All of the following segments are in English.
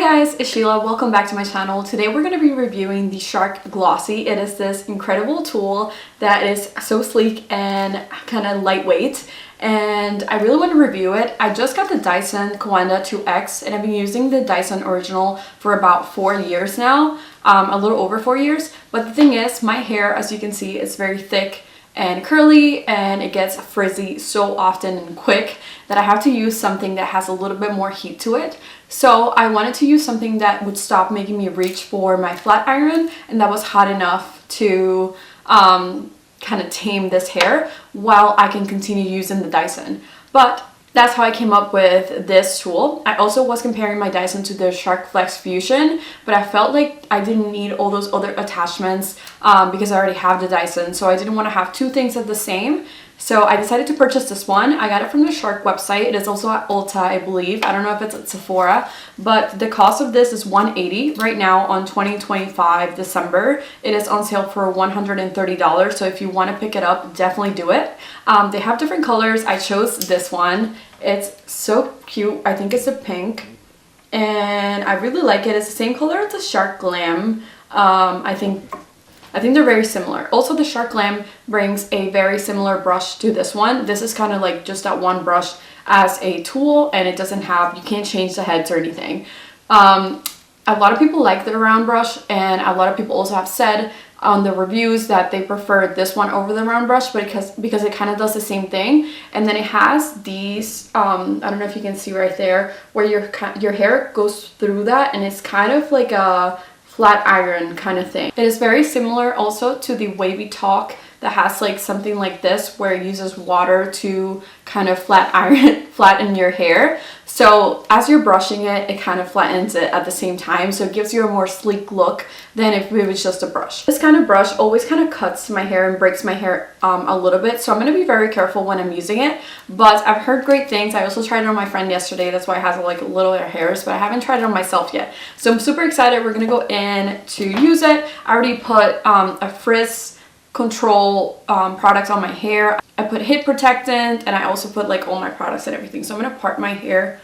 guys, it's Sheila. Welcome back to my channel. Today we're going to be reviewing the Shark Glossi. It is this incredible tool that is so sleek and kind of lightweight, and I really want to review it. I just got the Dyson Coanda 2X and I've been using the Dyson Original for about 4 years now, a little over 4 years. But the thing is, my hair, as you can see, is very thick and curly, and it gets frizzy so often and quick that I have to use something that has a little bit more heat to it. So I wanted to use something that would stop making me reach for my flat iron and that was hot enough to kind of tame this hair while I can continue using the Dyson. But that's how I came up with this tool. I also was comparing my Dyson to the Shark Flex Fusion, but I felt like I didn't need all those other attachments because I already have the Dyson, so I didn't want to have two things at the same. So I decided to purchase this one. I got it from the Shark website. It is also at Ulta, I believe. I don't know if it's at Sephora, but the cost of this is $180 right now on 2025 December. It is on sale for $130. So if you want to pick it up, definitely do it. They have different colors. I chose this one. It's so cute. I think it's a pink and I really like it. It's the same color as the Shark Glam. I think they're very similar. Also, the Shark Glam brings a very similar brush to this one. This is kind of like just that one brush as a tool, and it doesn't have, you can't change the heads or anything. A lot of people like the round brush, and a lot of people also have said on the reviews that they prefer this one over the round brush, but because it kind of does the same thing. And then it has these, I don't know if you can see right there, where your hair goes through that, and it's kind of like a flat iron kind of thing. It is very similar also to the Wavy Talk that has like something like this where it uses water to kind of flatten your hair. So as you're brushing it, it kind of flattens it at the same time, so it gives you a more sleek look than if it was just a brush. This kind of brush always kind of cuts my hair and breaks my hair a little bit, so I'm going to be very careful when I'm using it. But I've heard great things. I also tried it on my friend yesterday. That's why it has like little hairs, but I haven't tried it on myself yet. So I'm super excited. We're going to go in to use it. I already put a frizz control product on my hair. I put heat protectant, and I also put like all my products and everything. So I'm going to part my hair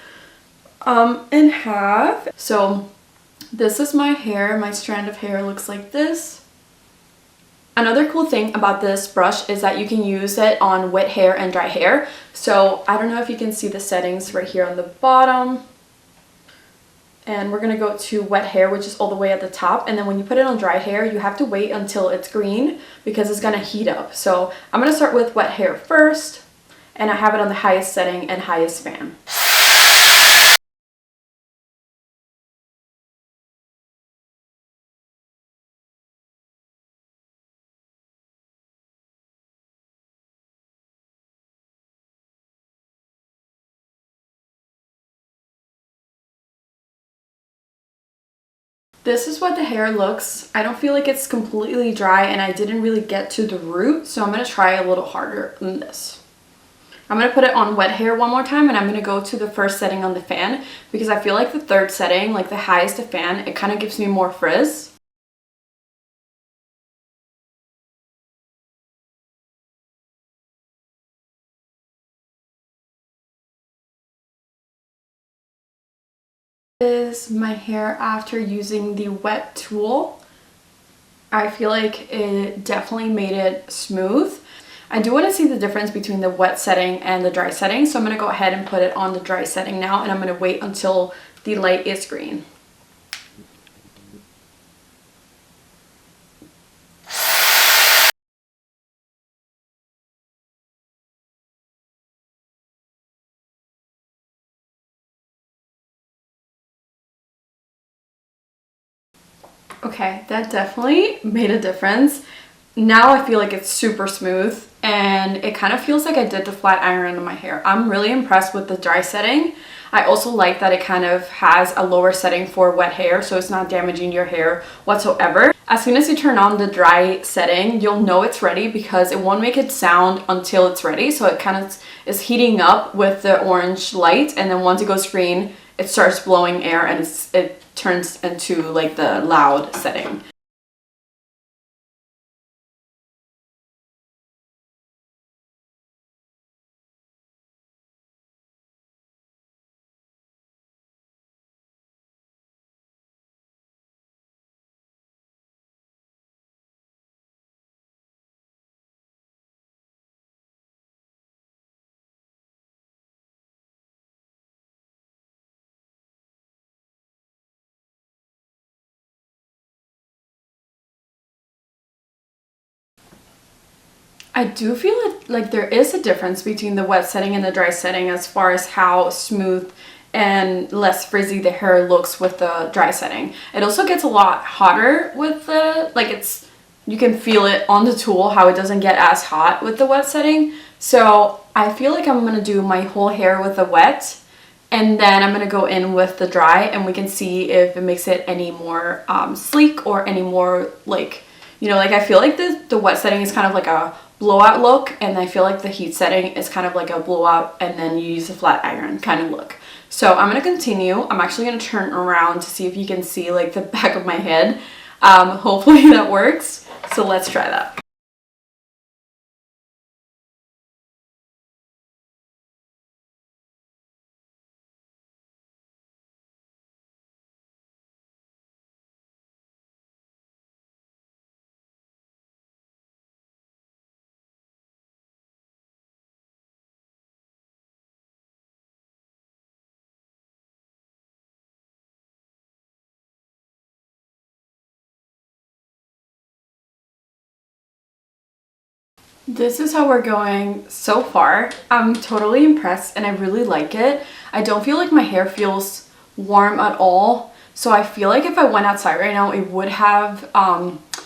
in half. So this is my hair. My strand of hair looks like this. Another cool thing about this brush is that you can use it on wet hair and dry hair. So I don't know if you can see the settings right here on the bottom. And we're going to go to wet hair, which is all the way at the top. And then when you put it on dry hair, you have to wait until it's green because it's going to heat up. So I'm going to start with wet hair first. And I have it on the highest setting and highest fan. This is what the hair looks. I don't feel like it's completely dry, and I didn't really get to the root, so I'm going to try a little harder than this. I'm going to put it on wet hair one more time, and I'm going to go to the first setting on the fan because I feel like the third setting, like the highest of fan, it kind of gives me more frizz. Is my hair after using the wet tool. I feel like it definitely made it smooth. I do want to see the difference between the wet setting and the dry setting, so I'm going to go ahead and put it on the dry setting now, and I'm going to wait until the light is green. Okay, that definitely made a difference. Now I feel like it's super smooth, and it kind of feels like I did the flat iron on my hair. I'm really impressed with the dry setting. I also like that it kind of has a lower setting for wet hair, so it's not damaging your hair whatsoever. As soon as you turn on the dry setting, you'll know it's ready because it won't make it sound until it's ready. So it kind of is heating up with the orange light, and then once it goes green, it starts blowing air, and it turns into like the loud setting. I do feel like there is a difference between the wet setting and the dry setting as far as how smooth and less frizzy the hair looks with the dry setting. It also gets a lot hotter with the, like you can feel it on the tool how it doesn't get as hot with the wet setting. So I feel like I'm gonna do my whole hair with the wet, and then I'm gonna go in with the dry, and we can see if it makes it any more sleek or any more like, you know, like I feel like the wet setting is kind of like a blowout look, and I feel like the heat setting is kind of like a blowout and then you use a flat iron kind of look. So I'm gonna continue. I'm actually gonna turn around to see if you can see like the back of my head. Hopefully that works. So let's try that. This is how we're going so far. I'm totally impressed and I really like it. I don't feel like my hair feels warm at all. So I feel like if I went outside right now, it would have,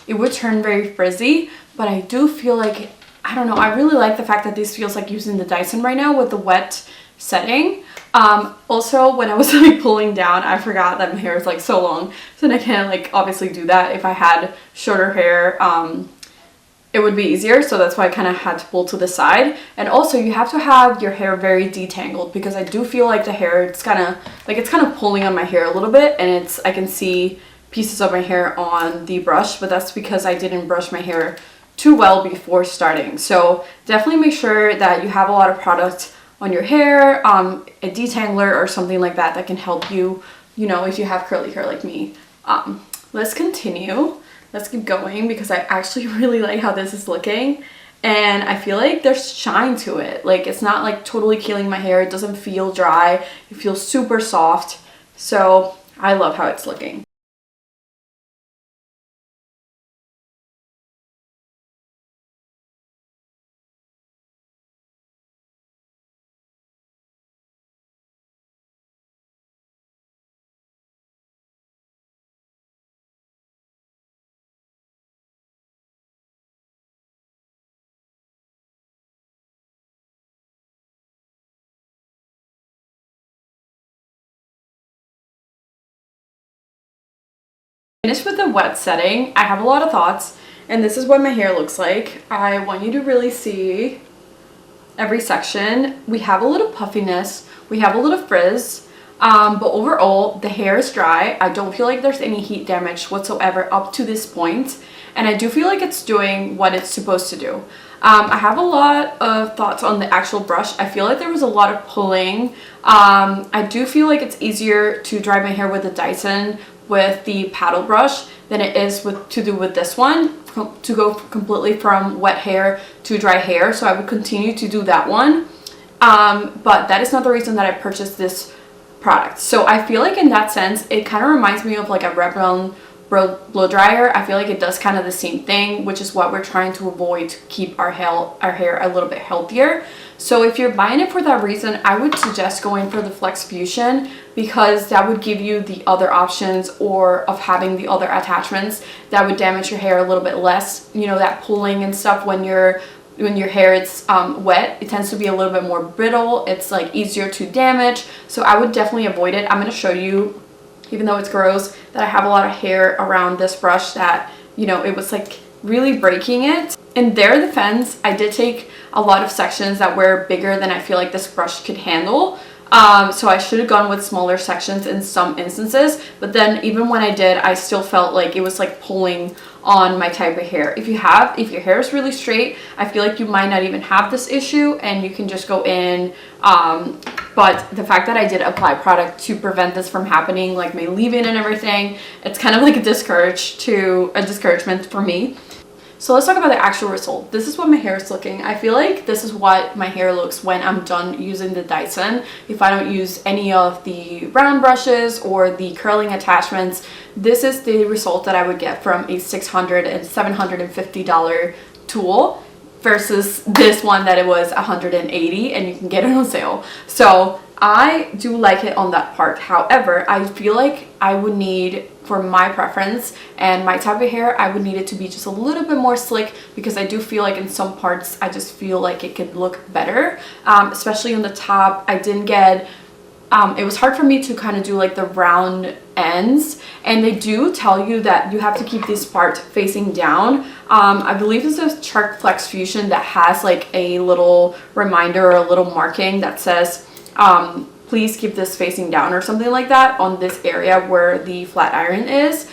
it would turn very frizzy. But I do feel like, I don't know, I really like the fact that this feels like using the Dyson right now with the wet setting. Also, when I was like pulling down, I forgot that my hair is like so long. So I can't like obviously do that. If I had shorter hair, it would be easier, so that's why I kind of had to pull to the side. And also you have to have your hair very detangled, because I do feel like the hair, it's kind of pulling on my hair a little bit, and I can see pieces of my hair on the brush, but that's because I didn't brush my hair too well before starting. So definitely make sure that you have a lot of product on your hair, a detangler or something like that that can help you, you know, if you have curly hair like me. Let's continue. Let's keep going, because I actually really like how this is looking, and I feel like there's shine to it. Like it's not like totally killing my hair. It doesn't feel dry. It feels super soft. So I love how it's looking. Finished with the wet setting. I have a lot of thoughts, and this is what my hair looks like. I want you to really see every section. We have a little puffiness, we have a little frizz, but overall the hair is dry. I don't feel like there's any heat damage whatsoever up to this point, and I do feel like it's doing what it's supposed to do. I have a lot of thoughts on the actual brush. I feel like there was a lot of pulling. I do feel like it's easier to dry my hair with the Dyson with the paddle brush than it is to do with this one, to go completely from wet hair to dry hair. So I would continue to do that one, but that is not the reason that I purchased this product. So I feel like in that sense it kind of reminds me of like a Revlon blow dryer. I feel like it does kind of the same thing, which is what we're trying to avoid, to keep our hair a little bit healthier. So if you're buying it for that reason, I would suggest going for the Flex Fusion, because that would give you the other options, or of having the other attachments that would damage your hair a little bit less. You know, that pulling and stuff when your hair is wet, it tends to be a little bit more brittle. It's like easier to damage. So I would definitely avoid it. I'm going to show you, even though it's gross, that I have a lot of hair around this brush that, you know, it was like really breaking it. In their defense, I did take a lot of sections that were bigger than I feel like this brush could handle. So I should have gone with smaller sections in some instances, but then even when I did, I still felt like it was like pulling on my type of hair. If your hair is really straight, I feel like you might not even have this issue, and you can just go in. But the fact that I did apply product to prevent this from happening, like my leave-in and everything, it's kind of like a discouragement for me. So let's talk about the actual result. This is what my hair is looking. I feel like this is what my hair looks when I'm done using the Dyson. If I don't use any of the round brushes or the curling attachments, this is the result that I would get from a $600 and $750 tool. versus this one that it was 180 and you can get it on sale. So I do like it on that part. However, I feel like I would need, for my preference and my type of hair, I would need it to be just a little bit more slick, because I do feel like in some parts I just feel like it could look better, especially on the top. I didn't get it was hard for me to kind of do like the round ends, and they do tell you that you have to keep this part facing down. I believe it's a Shark Flex Fusion that has like a little reminder or a little marking that says please keep this facing down or something like that on this area where the flat iron is.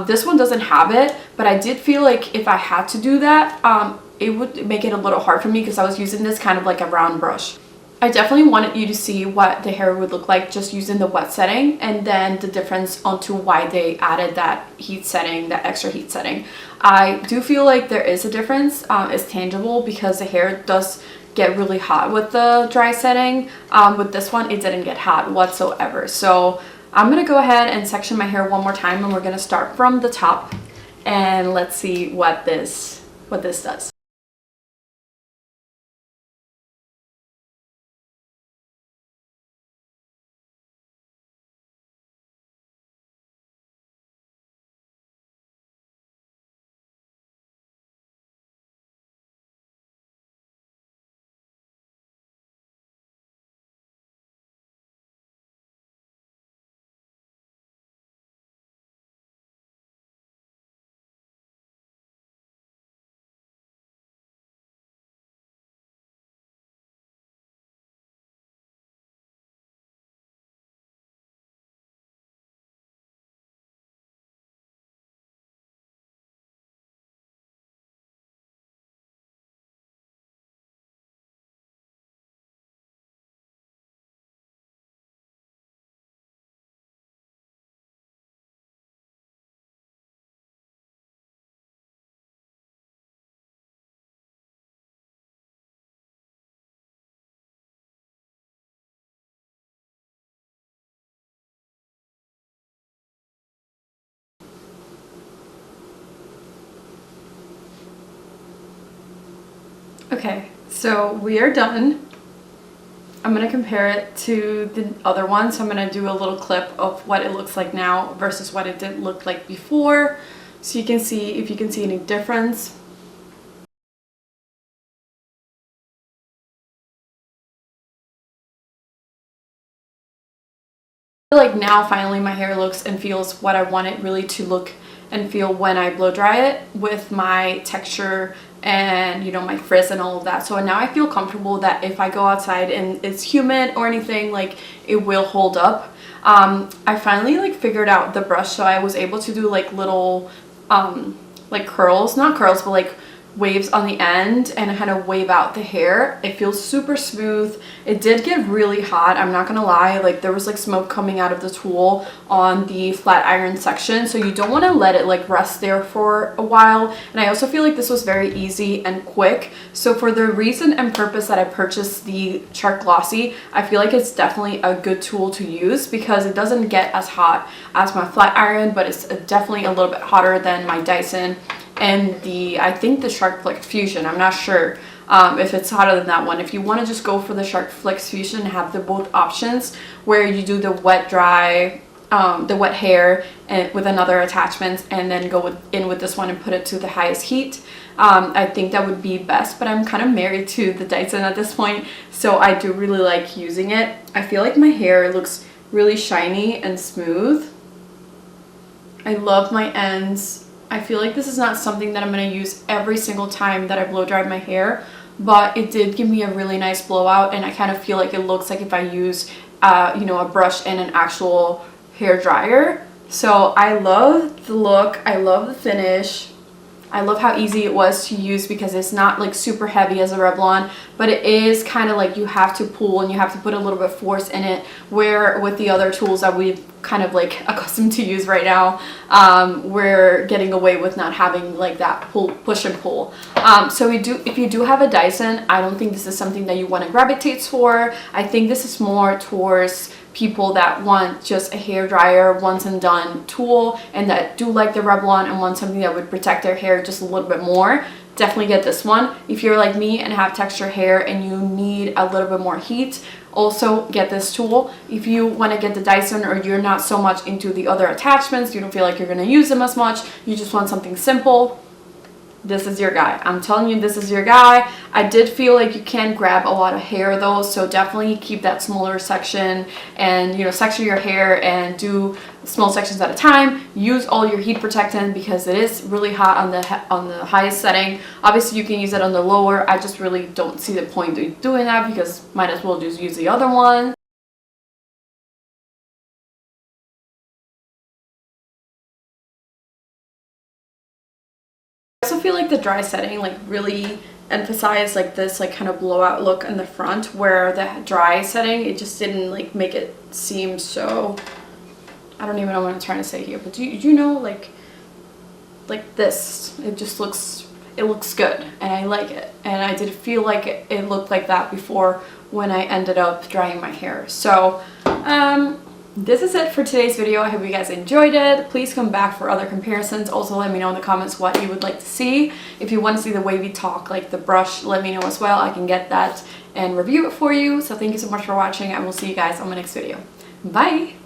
This one doesn't have it, but I did feel like if I had to do that, it would make it a little hard for me because I was using this kind of like a round brush. I definitely wanted you to see what the hair would look like just using the wet setting, and then the difference onto why they added that heat setting, that extra heat setting. I do feel like there is a difference. It's tangible because the hair does get really hot with the dry setting. With this one, it didn't get hot whatsoever. So I'm gonna go ahead and section my hair one more time, and we're gonna start from the top, and let's see what this does. Okay, so we are done. I'm going to compare it to the other one, so I'm going to do a little clip of what it looks like now versus what it did look like before, so you can see if you can see any difference. I feel like now finally my hair looks and feels what I want it really to look and feel when I blow dry it, with my texture and, you know, my frizz and all of that. So now I feel comfortable that if I go outside and it's humid or anything, like, it will hold up. I finally like figured out the brush, so I was able to do like little like curls, not curls, but like waves on the end, and kind of wave out the hair. It feels super smooth. It did get really hot, I'm not gonna lie. Like, there was like smoke coming out of the tool on the flat iron section, so you don't want to let it like rest there for a while. And I also feel like this was very easy and quick. So for the reason and purpose that I purchased the Shark Glossi, I feel like it's definitely a good tool to use because it doesn't get as hot as my flat iron, but it's definitely a little bit hotter than my Dyson and I think the Shark Flex Fusion. I'm not sure if it's hotter than that one. If you want to just go for the Shark Flex Fusion, have the both options where you do the wet dry, the wet hair and with another attachment, and then go in with this one and put it to the highest heat. I think that would be best, but I'm kind of married to the Dyson at this point, so I do really like using it. I feel like my hair looks really shiny and smooth. I love my ends. I feel like this is not something that I'm going to use every single time that I blow dry my hair, but it did give me a really nice blowout, and I kind of feel like it looks like if I use you know, a brush and an actual hair dryer. So I love the look, I love the finish. I love how easy it was to use because it's not like super heavy as a Revlon, but it is kind of like you have to pull and you have to put a little bit of force in it, where with the other tools that we've kind of like accustomed to use right now, we're getting away with not having like that push and pull. So if you do have a Dyson, I don't think this is something that you want to gravitate for. I think this is more towards people that want just a hair dryer once and done tool, and that do like the Revlon and want something that would protect their hair just a little bit more. definitely get this one. If you're like me and have texture hair and you need a little bit more heat, also get this tool. If you want to get the Dyson or you're not so much into the other attachments, you don't feel like you're going to use them as much, you just want something simple, this is your guy. I'm telling you, this is your guy. I did feel like you can grab a lot of hair though, so definitely keep that smaller section and, you know, section your hair and do small sections at a time. Use all your heat protectant because it is really hot on the highest setting. Obviously you can use it on the lower. I just really don't see the point of doing that because might as well just use the other one. I also feel like the dry setting like really emphasized like this like kind of blowout look in the front, where the dry setting, it just didn't like make it seem so, I don't even know what I'm trying to say here, but do you know, like this, it just looks, it looks good and I like it, and I did feel like it looked like that before when I ended up drying my hair. So this is it for today's video. I hope you guys enjoyed it. Please come back for other comparisons. Also let me know in the comments what you would like to see. If you want to see the way we talk, like the brush, let me know as well. I can get that and review it for you. So thank you so much for watching, and we'll see you guys on my next video. Bye!